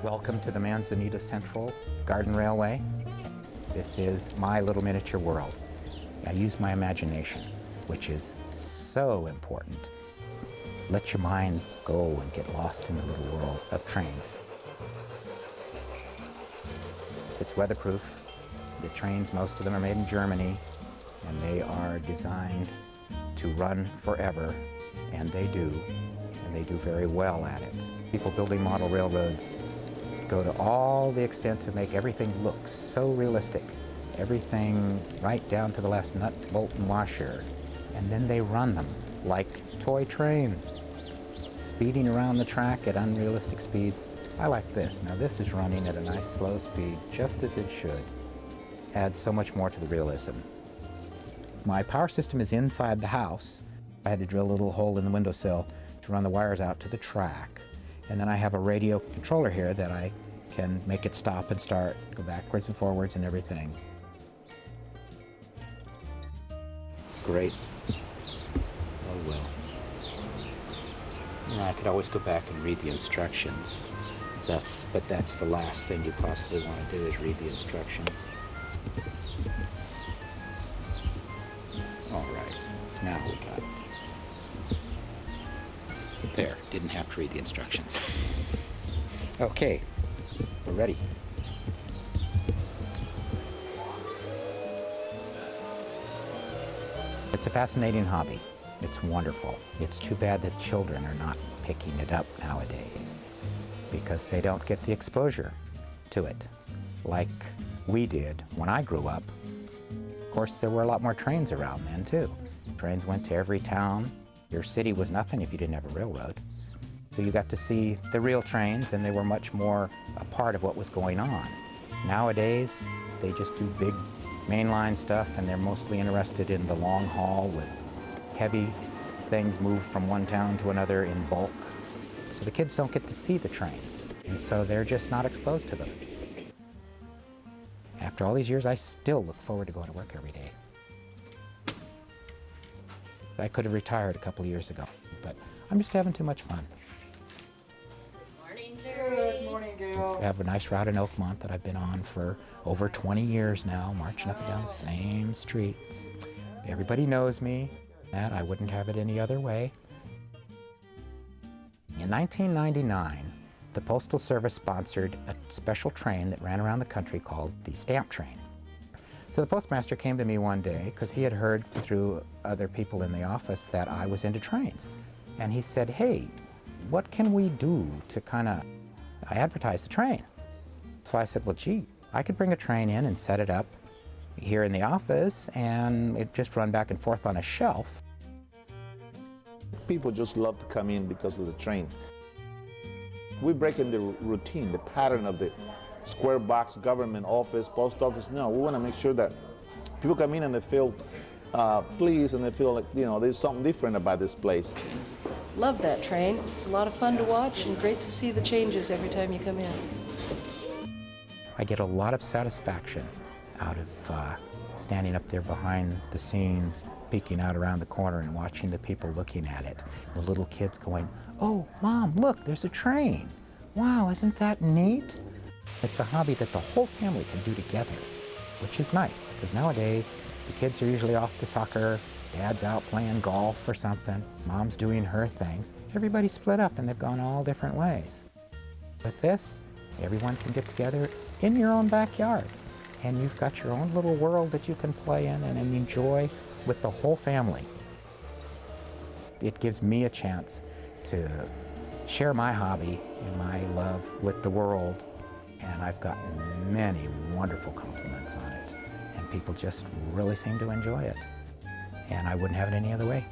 Welcome to the Manzanita Central Garden Railway. This is my little miniature world. I use my imagination, which is so important. Let your mind go and get lost in the little world of trains. It's weatherproof. The trains, most of them are made in Germany, and they are designed to run forever, and they do very well at it. People building model railroads go to all the extent to make everything look so realistic, everything right down to the last nut, bolt, and washer, and then they run them like toy trains, speeding around the track at unrealistic speeds. I like this. Now this is running at a nice slow speed, just as it should. Adds so much more to the realism. My power system is inside the house. I had to drill a little hole in the windowsill to run the wires out to the track. And then I have a radio controller here that I can make it stop and start, go backwards and forwards and everything. Great. Oh well. Yeah, I could always go back and read the instructions. But that's the last thing you possibly want to do, is read the instructions. All right, now we got it. There, didn't have to read the instructions. Okay, we're ready. It's a fascinating hobby. It's wonderful. It's too bad that children are not picking it up nowadays, because they don't get the exposure to it like we did when I grew up. Of course, there were a lot more trains around then too. Trains went to every town. Your city was nothing if you didn't have a railroad. So you got to see the real trains, and they were much more a part of what was going on. Nowadays, they just do big mainline stuff, and they're mostly interested in the long haul with heavy things moved from one town to another in bulk. So the kids don't get to see the trains, and so they're just not exposed to them. After all these years, I still look forward to going to work every day. I could have retired a couple of years ago, but I'm just having too much fun. Good morning, Jerry. Good morning, Gail. I have a nice route in Oakmont that I've been on for over 20 years now, marching up and down the same streets. Everybody knows me, and I wouldn't have it any other way. In 1999, the Postal Service sponsored a special train that ran around the country called the Stamp Train. So the postmaster came to me one day because he had heard through other people in the office that I was into trains. And he said, hey, what can we do to kind of advertise the train? So I said, well, gee, I could bring a train in and set it up here in the office, and it just run back and forth on a shelf. People just love to come in because of the train. We're breaking the routine, the pattern of the square box government office, post office. No, we want to make sure that people come in and they feel pleased, and they feel like, you know, there's something different about this place. Love that train. It's a lot of fun to watch and great to see the changes every time you come in. I get a lot of satisfaction out of standing up there behind the scenes, peeking out around the corner and watching the people looking at it. The little kids going, oh, Mom, look, there's a train. Wow, isn't that neat? It's a hobby that the whole family can do together, which is nice, because nowadays the kids are usually off to soccer, Dad's out playing golf or something, Mom's doing her things. Everybody's split up and they've gone all different ways. With this, everyone can get together in your own backyard, and you've got your own little world that you can play in and enjoy with the whole family. It gives me a chance to share my hobby and my love with the world, and I've gotten many wonderful compliments on it, and people just really seem to enjoy it, and I wouldn't have it any other way.